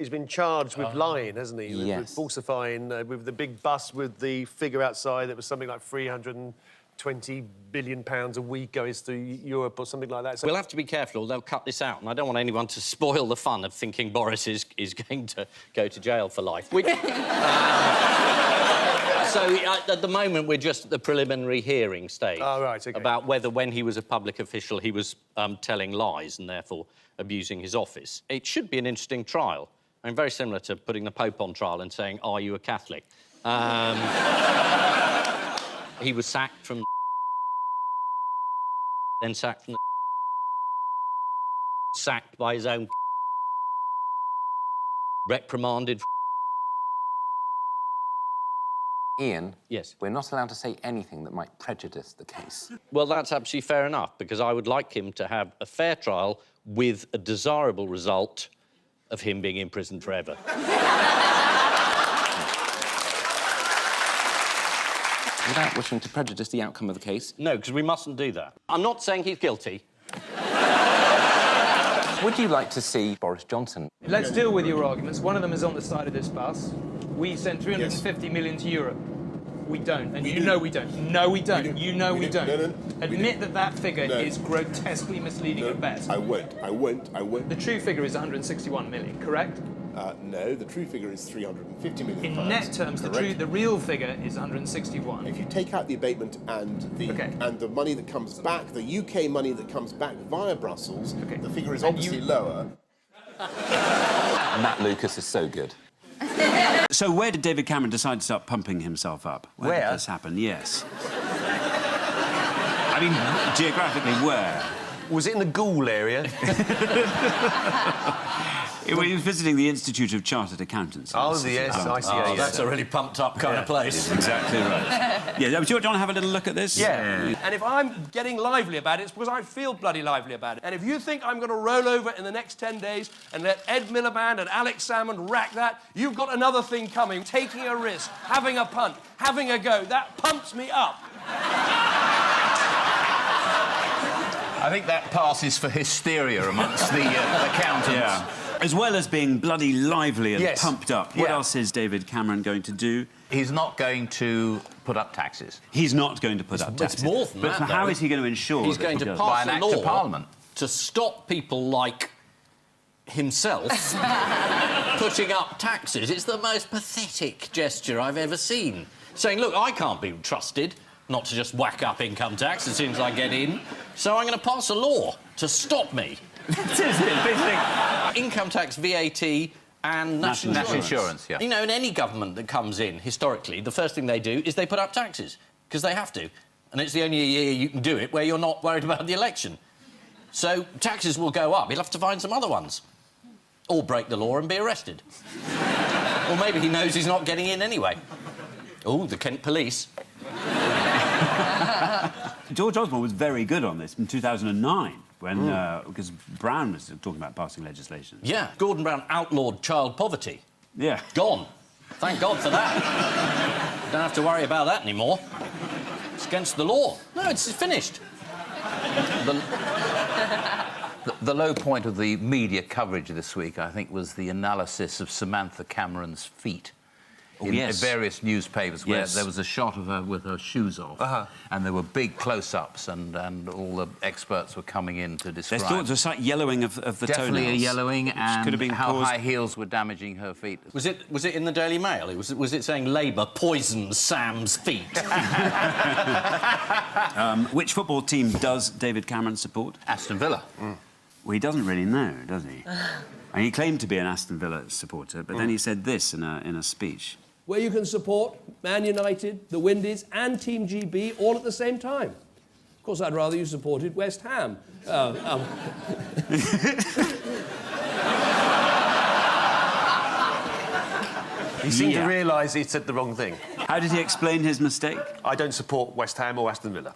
He's been charged with lying, hasn't he? Yes. With falsifying, with the big bus with the figure outside. It was something like £320 billion a week goes through Europe or something like that. So we'll have to be careful, they'll cut this out, and I don't want anyone to spoil the fun of thinking Boris is going to go to jail for life. Which, so, at the moment, we're just at the preliminary hearing stage. Oh, right, OK. About whether, when he was a public official, he was telling lies and, therefore, abusing his office. It should be an interesting trial. I mean, very similar to putting the Pope on trial and saying, are you a Catholic? He was sacked from then sacked from sacked by his own reprimanded. Ian? Yes? We're not allowed to say anything that might prejudice the case. Well, that's absolutely fair enough, because I would like him to have a fair trial with a desirable result of him being imprisoned forever. Without wishing to prejudice the outcome of the case... No, because we mustn't do that. I'm not saying he's guilty. Would you like to see Boris Johnson? Let's deal with your arguments. One of them is on the side of this bus. We sent 350 million to Europe. We don't, and you know we don't. No, we don't. You know we don't. No, Admit that that figure is grotesquely misleading at best. I won't. The true figure is 161 million, correct? No, the true figure is 350 million. In net terms, the real figure is 161. If you take out the abatement and the money that comes back, the UK money that comes back via Brussels, the figure is obviously lower. Matt Lucas is so good. So where did David Cameron decide to start pumping himself up? Where did this happen? Yes. I mean, geographically, where? was it in the Ghoul area? He was visiting the Institute of Chartered Accountants. Oh, yes, I see. Oh, that's a really pumped-up kind of place. Exactly right. Yeah, do you want to have a little look at this? Yeah. And if I'm getting lively about it, it's because I feel bloody lively about it. And if you think I'm going to roll over in the next 10 days and let Ed Miliband and Alex Salmond rack that, you've got another thing coming. Taking a risk, having a punt, having a go. That pumps me up. I think that passes for hysteria amongst the accountants. Yeah. As well as being bloody lively and pumped up, what else is David Cameron going to do? He's not going to put up taxes. He's not going to put up taxes. It's more than that, But how is he going to ensure he's going to does? pass By an a act law of Parliament to stop people like himself putting up taxes? It's the most pathetic gesture I've ever seen. Saying, look, I can't be trusted not to just whack up income tax as soon as I get in, so I'm going to pass a law to stop me. Income tax, VAT and national insurance, yeah. You know, in any government that comes in, historically, the first thing they do is they put up taxes, because they have to. And it's the only year you can do it where you're not worried about the election. So taxes will go up. He'll have to find some other ones. Or break the law and be arrested. Or maybe he knows he's not getting in anyway. Oh, the Kent police. George Osborne was very good on this in 2009, when because Brown was talking about passing legislation. Yeah, Gordon Brown outlawed child poverty. Yeah. Gone. Thank God for that. Don't have to worry about that anymore. It's against the law. No, it's finished. The low point of the media coverage this week, I think, was the analysis of Samantha Cameron's feet. In various newspapers where there was a shot of her with her shoes off, and there were big close-ups, and all the experts were coming in to describe... There's thought a slight yellowing of the toenails. Definitely a yellowing, and could have been how caused... high heels were damaging her feet. Was it in the Daily Mail? Was it saying Labour poisons Sam's feet? Which football team does David Cameron support? Aston Villa. Well, he doesn't really know, does he? And he claimed to be an Aston Villa supporter, but then he said this in a speech. Where you can support Man United, the Windies and Team GB all at the same time. Of course, I'd rather you supported West Ham. He seemed to realise he'd said the wrong thing. How did he explain his mistake? I don't support West Ham or Aston Villa.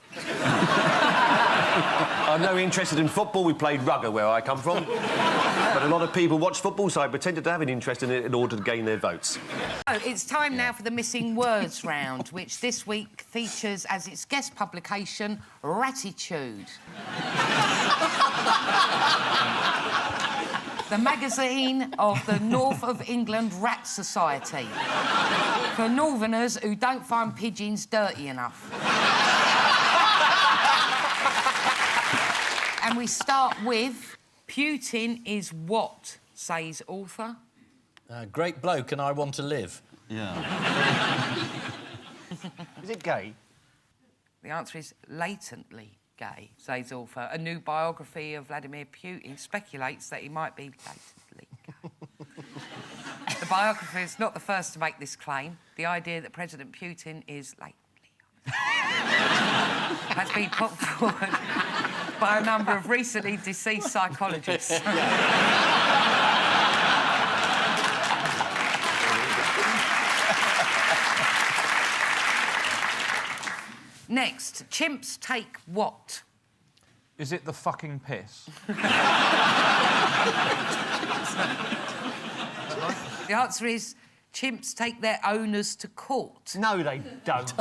I'm no interested in football. We played rugger where I come from. But a lot of people watch football, so I pretended to have an interest in it in order to gain their votes. Oh, it's time now for the Missing Words round, which this week features as its guest publication, Ratitude. The magazine of the North of England Rat Society. For northerners who don't find pigeons dirty enough. And we start with Putin is what, says author? Great bloke and I want to live. Yeah. Is it gay? The answer is latently gay, says author. A new biography of Vladimir Putin speculates that he might be latently gay. The biographer is not the first to make this claim. The idea that President Putin is latently has been put forward by a number of recently deceased psychologists. Next, chimps take what? Is it the fucking piss? The answer is chimps take their owners to court. No, they don't.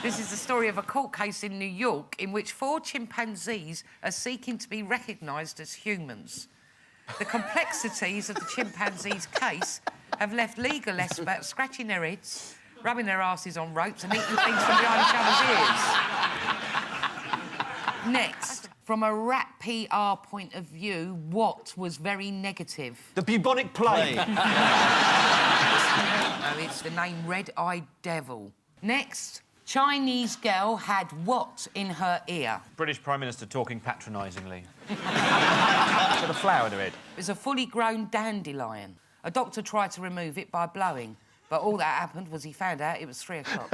This is the story of a court case in New York in which 4 chimpanzees are seeking to be recognised as humans. The complexities of the chimpanzees' case have left legal experts scratching their heads, rubbing their asses on ropes and eating things from behind each other's ears. Next, from a rat PR point of view, what was very negative? The bubonic plague. No, it's the name Red-Eyed Devil. Next, Chinese girl had what in her ear? British Prime Minister talking patronisingly. Got a flower to it. It was a fully grown dandelion. A doctor tried to remove it by blowing, but all that happened was he found out it was 3 o'clock.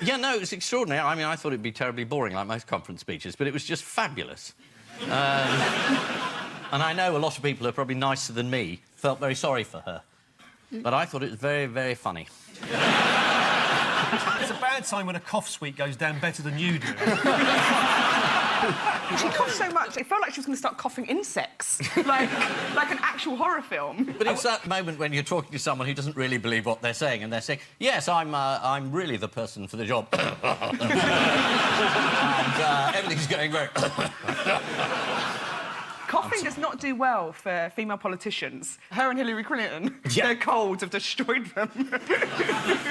Yeah, no, it was extraordinary. I mean, I thought it'd be terribly boring, like most conference speeches, but it was just fabulous. And I know a lot of people who are probably nicer than me felt very sorry for her. But I thought it was very, very funny. It's a bad sign when a cough suite goes down better than you do. She coughed so much, it felt like she was going to start coughing insects, like an actual horror film. But it's that moment when you're talking to someone who doesn't really believe what they're saying, and they're saying, yes, I'm really the person for the job. And everything's going very... Coughing does not do well for female politicians. Her and Hillary Clinton, their colds have destroyed them.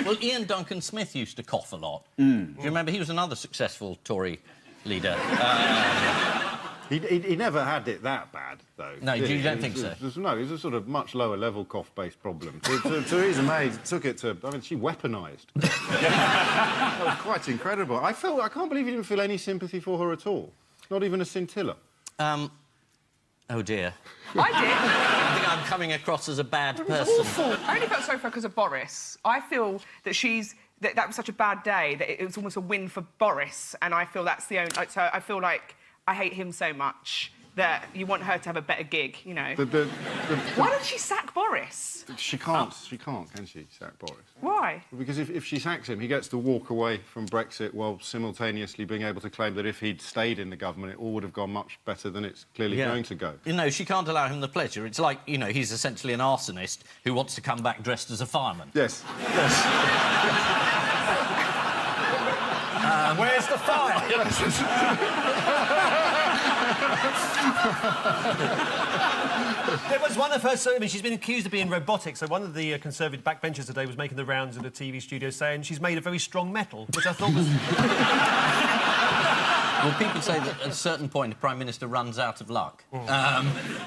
Well, Ian Duncan Smith used to cough a lot. Do you remember? He was another successful Tory leader. He never had it that bad, though. No, you don't think so? No, it's a sort of much lower-level cough-based problem. Theresa May took it to... I mean, she weaponised. That was quite incredible. I can't believe you didn't feel any sympathy for her at all. Not even a scintilla. Oh, dear. I did. I think I'm coming across as a bad person. Awful. I only felt sorry for her because of Boris. I feel that that was such a bad day that it was almost a win for Boris, and I feel that's the only... So I feel like I hate him so much that you want her to have a better gig, you know. Why don't she sack Boris? She can't, can she, sack Boris? Why? Because if she sacks him, he gets to walk away from Brexit while simultaneously being able to claim that if he'd stayed in the government, it all would have gone much better than it's clearly going to go. You know, she can't allow him the pleasure. It's like, you know, he's essentially an arsonist who wants to come back dressed as a fireman. Yes. Where's the fire? There was one of her... I mean, she's been accused of being robotic, so one of the Conservative backbenchers today was making the rounds in a TV studio saying she's made of very strong metal, which I thought was... Well, people say that at a certain point, the Prime Minister runs out of luck.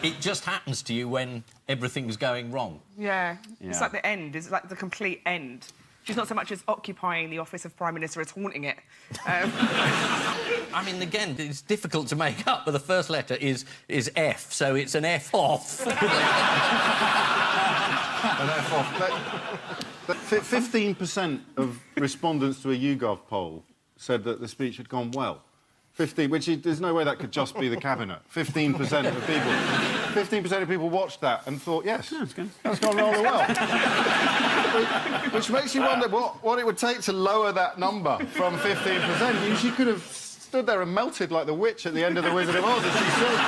It just happens to you when everything's going wrong. Yeah. It's like the end. It's like the complete end. She's not so much as occupying the office of Prime Minister as haunting it. I mean, again, it's difficult to make up, but the first letter is F, so it's an F off. An F off. 15% of respondents to a YouGov poll said that the speech had gone well. 15, there's no way that could just be the cabinet. 15% of people. 15% of people watched that and thought, yes, that's gone rather well. Which makes you wonder what it would take to lower that number from 15%. She could have stood there and melted like the witch at the end of The Wizard of Oz, as she said.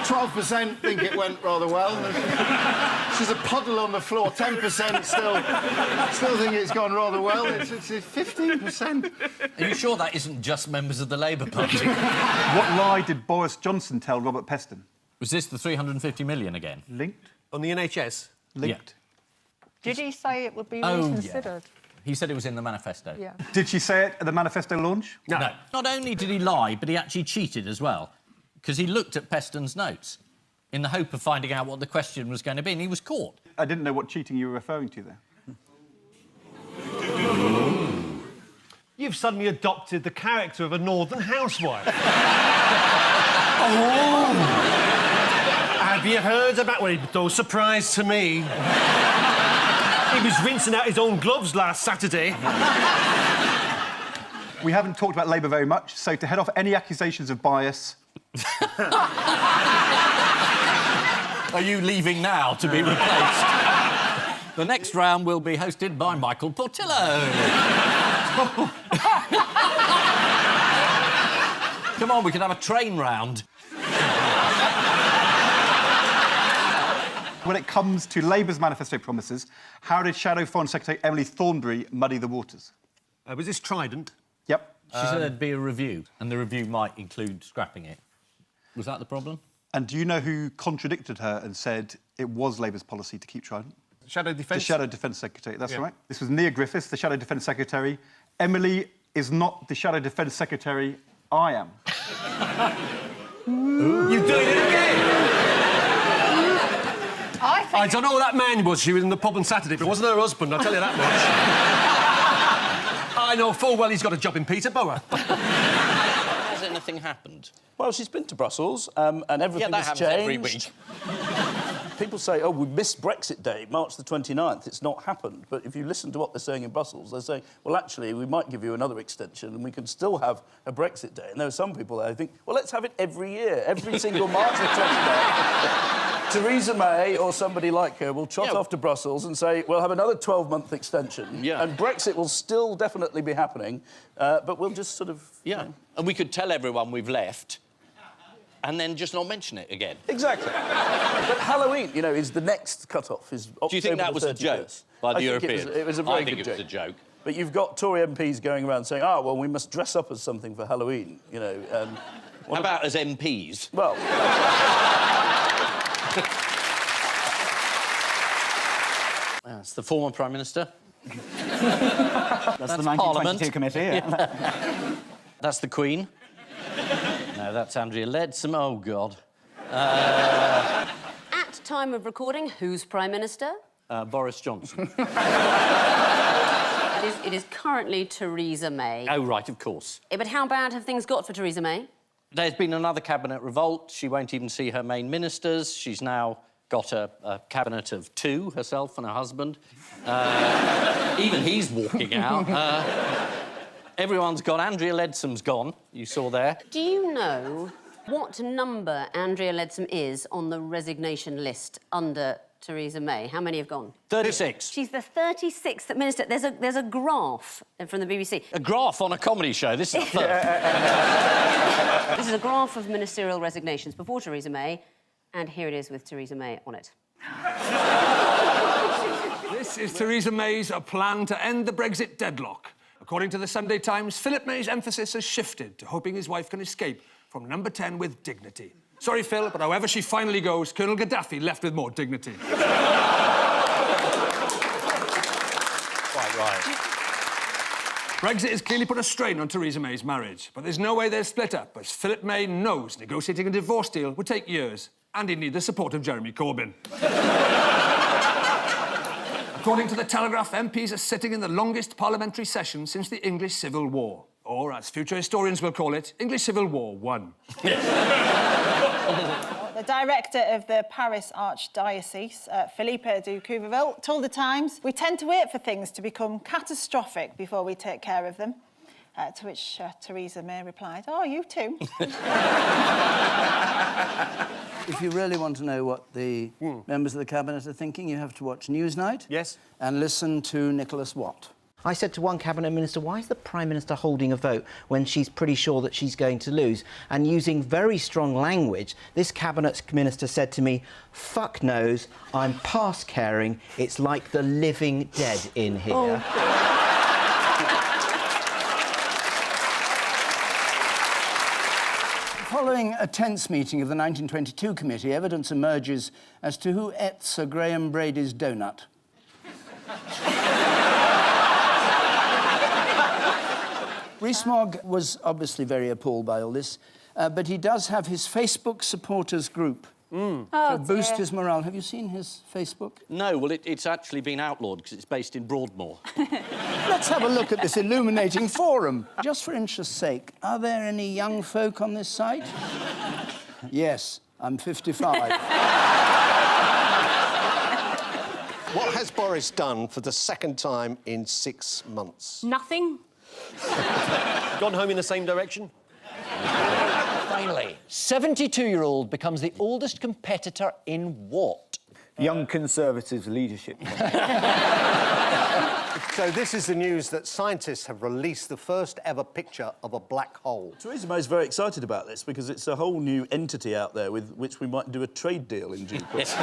12% think it went rather well. She's a puddle on the floor. 10% still think it's gone rather well. It's 15%. Are you sure that isn't just members of the Labour Party? What lie did Boris Johnson tell Robert Peston? Was this the 350 million again? Linked? On the NHS? Linked. Did he say it would be Oh, reconsidered? He said it was in the manifesto. Yeah. Did she say it at the manifesto launch? No. Not only did he lie, but he actually cheated as well, because he looked at Peston's notes in the hope of finding out what the question was going to be, and he was caught. I didn't know what cheating you were referring to there. You've suddenly adopted the character of a northern housewife. Oh! Have you heard about... Well, no surprise to me. He was rinsing out his own gloves last Saturday. We haven't talked about Labour very much, so to head off any accusations of bias... Are you leaving now to be replaced? The next round will be hosted by Michael Portillo. Come on, we can have a train round. When it comes to Labour's manifesto promises, how did Shadow Foreign Secretary Emily Thornberry muddy the waters? Was this Trident? Yep. She said there'd be a review, and the review might include scrapping it. Was that the problem? And do you know who contradicted her and said it was Labour's policy to keep Trident? Shadow Defence? The Shadow Defence Secretary, that's right. This was Nia Griffiths, the Shadow Defence Secretary. Emily is not the Shadow Defence Secretary, I am. You're doing it again! I don't know who that man was. She was in the pub on Saturday, but it wasn't her husband, I'll tell you that much. I know full well he's got a job in Peterborough. Has anything happened? Well, she's been to Brussels, and everything has changed. Every week. People say, oh, we missed Brexit Day, March the 29th. It's not happened. But if you listen to what they're saying in Brussels, they're saying, well, actually, we might give you another extension and we can still have a Brexit Day. And there are some people there who think, well, let's have it every year, every single March the 29th. Theresa May or somebody like her will trot off to Brussels and say, we'll have another 12-month extension. Yeah. And Brexit will still definitely be happening, but we'll just sort of... Yeah. You know. And we could tell everyone we've left and then just not mention it again. Exactly. But Halloween, you know, is the next cut-off. Is Do you think that was a joke by the Europeans? It was a very good good joke. I think it was a joke. But you've got Tory MPs going around saying, oh, well, we must dress up as something for Halloween, you know. How about as MPs? Well... That's the former Prime Minister. That's the 1922 committee, yeah. That's the Queen. No, that's Andrea Leadsom. Oh, God. At time of recording, who's Prime Minister? Boris Johnson. It is currently Theresa May. Oh, right, of course. But how bad have things got for Theresa May? There's been another cabinet revolt. She won't even see her main ministers. She's now got a cabinet of two, herself and her husband. Even he's walking out. Everyone's gone. Andrea Leadsom's gone, you saw there. Do you know what number Andrea Leadsom is on the resignation list under Theresa May? How many have gone? 36. She's the 36th minister. There's a graph from the BBC. A graph on a comedy show? This is This is a graph of ministerial resignations before Theresa May, and here it is with Theresa May on it. This is Theresa May's plan to end the Brexit deadlock. According to the Sunday Times, Philip May's emphasis has shifted to hoping his wife can escape from number 10 with dignity. Sorry, Phil, but however she finally goes, Colonel Gaddafi left with more dignity. Quite right. Brexit has clearly put a strain on Theresa May's marriage, but there's no way they'll split up, as Philip May knows negotiating a divorce deal would take years, and he'd need the support of Jeremy Corbyn. According to the Telegraph, MPs are sitting in the longest parliamentary session since the English Civil War. Or, as future historians will call it, English Civil War I. The director of the Paris Archdiocese, Philippe de Couvreville, told The Times, "We tend to wait for things to become catastrophic before we take care of them." To which Theresa May replied, "Oh, you too." If you really want to know what the members of the Cabinet are thinking, you have to watch Newsnight. Yes. And listen to Nicholas Watt. I said to one cabinet minister, why is the Prime Minister holding a vote when she's pretty sure that she's going to lose? And using very strong language, this cabinet minister said to me, fuck knows, I'm past caring, it's like the living dead in here. Oh. Following a tense meeting of the 1922 committee, evidence emerges as to who ate Sir Graham Brady's donut. Rees-Mogg was obviously very appalled by all this, but he does have his Facebook supporters group to boost his morale. Have you seen his Facebook? No, well, it's actually been outlawed because it's based in Broadmoor. Let's have a look at this illuminating forum. Just for interest's sake, are there any young folk on this site? Yes, I'm 55. What has Boris done for the second time in 6 months? Nothing. Gone home in the same direction? Finally, 72-year-old becomes the oldest competitor in what? Young Conservatives leadership. So this is the news that scientists have released the first ever picture of a black hole. Theresa May's very excited about this because it's a whole new entity out there with which we might do a trade deal in due course.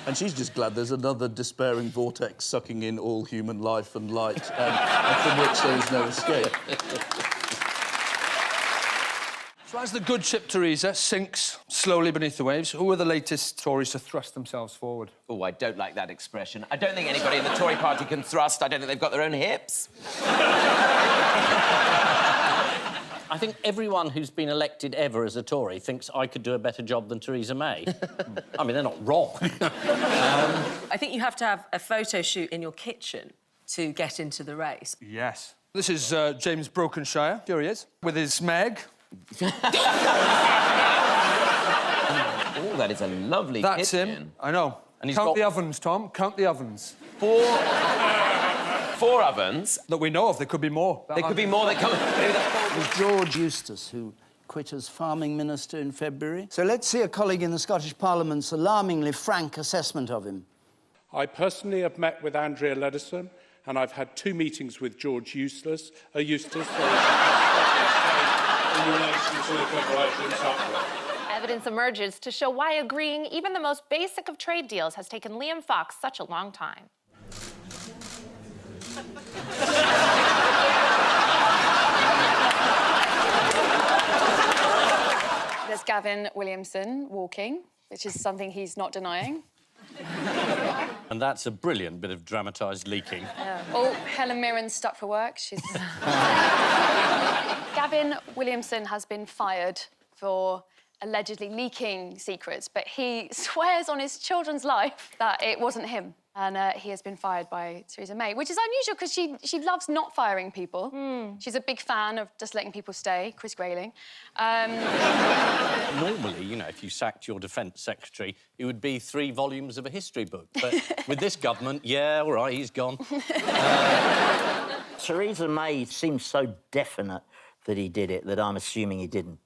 And she's just glad there's another despairing vortex sucking in all human life and light, and from which there is no escape. So as the good ship Theresa sinks slowly beneath the waves, who are the latest Tories to thrust themselves forward? Oh, I don't like that expression. I don't think anybody in the Tory party can thrust. I don't think they've got their own hips. I think everyone who's been elected ever as a Tory thinks I could do a better job than Theresa May. I mean, they're not wrong. I think you have to have a photo shoot in your kitchen to get into the race. Yes. This is James Brokenshire. Here he is, with his Meg. Oh, that is a lovely That's kitchen. him. I know. And he's Count got the ovens, Tom. Count the ovens. 4 ovens. That we know of. There could be more. There could be more that come... It was George Eustace who quit as farming minister in February. So let's see a colleague in the Scottish Parliament's alarmingly frank assessment of him. I personally have met with Andrea Leadison, and I've had 2 meetings with George Eustace in relation to the compilations upward. Evidence emerges to show why agreeing even the most basic of trade deals has taken Liam Fox such a long time. There's Gavin Williamson walking, which is something he's not denying. And that's a brilliant bit of dramatised leaking. Yeah. Oh, Helen Mirren's stuck for work. She's... Gavin Williamson has been fired for allegedly leaking secrets, but he swears on his children's life that it wasn't him. And he has been fired by Theresa May, which is unusual because she loves not firing people. She's a big fan of just letting people stay, Chris Grayling. Normally, you know, if you sacked your defence secretary, it would be 3 volumes of a history book. But with this government, yeah, all right, he's gone. Theresa May seems so definite that he did it that I'm assuming he didn't.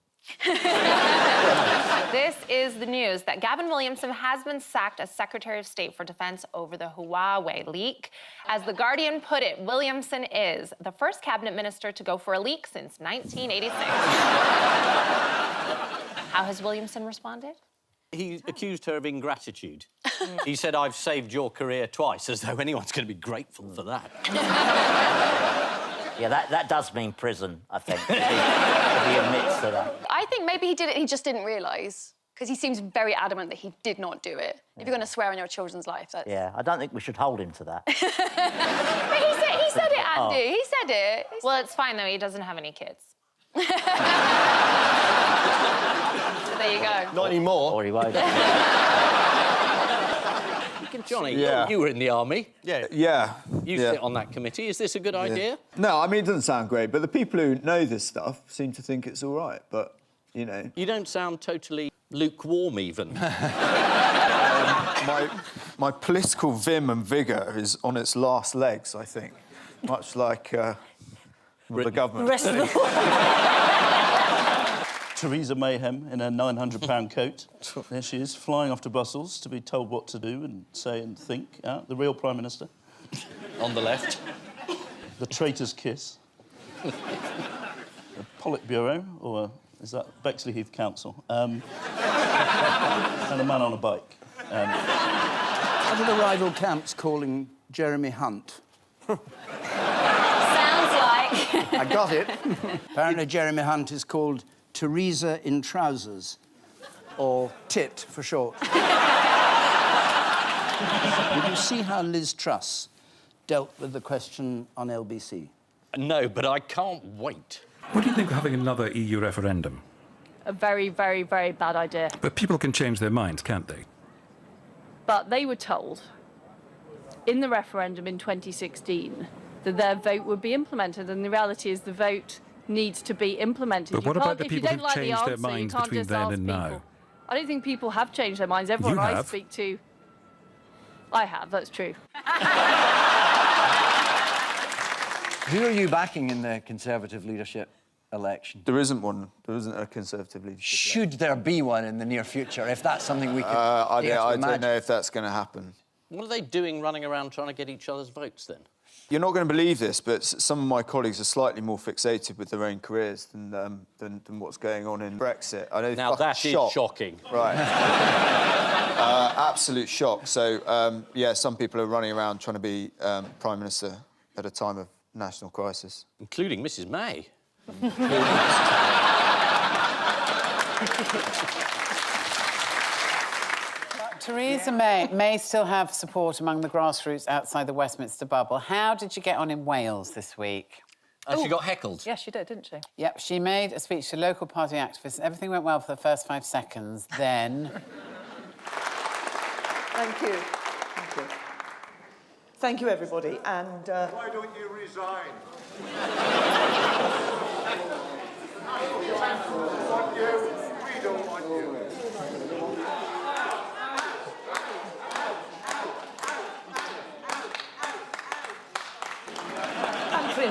This is the news that Gavin Williamson has been sacked as Secretary of State for Defence over the Huawei leak. As The Guardian put it, Williamson is the first cabinet minister to go for a leak since 1986. How has Williamson responded? He accused her of ingratitude. He said, I've saved your career twice, as though anyone's going to be grateful for that. Yeah, that does mean prison, I think, if he admits to that. I think maybe he did it, he just didn't realise, because he seems very adamant that he did not do it. If you're going to swear on your children's life, that's... Yeah, I don't think we should hold him to that. But he said it, Andy. Oh. He said it. Well, it's fine, though. He doesn't have any kids. So there you go. Not anymore. Or he won't. Johnny, Yeah. you were in the army. Yeah. You sit on that committee. Is this a good idea? No, I mean, it doesn't sound great, but the people who know this stuff seem to think it's all right, but, you know... You don't sound totally lukewarm, even. My political vim and vigour is on its last legs, I think. Much like the government. The rest of the Theresa Mayhem in her £900 coat. There she is, flying off to Brussels to be told what to do and say and think. The real Prime Minister. On the left. The Traitor's Kiss. The Politburo, or is that Bexley Heath Council? And a man on a bike. What are the rival camps calling Jeremy Hunt? Sounds like. I got it. Apparently Jeremy Hunt is called Teresa in Trousers, or Tit for short. Did you see how Liz Truss dealt with the question on LBC? No, but I can't wait. What do you think of having another EU referendum? A very, very, very bad idea. But people can change their minds, can't they? But they were told in the referendum in 2016 that their vote would be implemented, and the reality is the vote needs to be implemented. But what about the people who've like changed their minds between then and now? I don't think people have changed their minds. Everyone I have. speak to... I have, that's true. Who are you backing in the Conservative leadership election? There isn't one. There isn't a Conservative leadership Should there be one in the near future, if that's something we can I dare to don't imagine? know if that's going to happen. What are they doing running around trying to get each other's votes, then? You're not going to believe this, but some of my colleagues are slightly more fixated with their own careers than what's going on in Brexit. I know. Now, that is shocking. Right. Absolute shock. So, yeah, some people are running around trying to be Prime Minister at a time of national crisis. Including Mrs May. Theresa may still have support among the grassroots outside the Westminster bubble. How did you get on in Wales this week? She got heckled. Yes, she did, didn't she? Yep, she made a speech to local party activists. Everything went well for the first 5 seconds. Then... Thank you. Thank you. Thank you, everybody. And... Why don't you resign? We don't want you.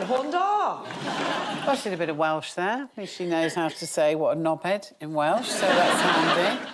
Honda. Well, she did a bit of Welsh there. At least she knows how to say what a knobhead in Welsh, so that's handy.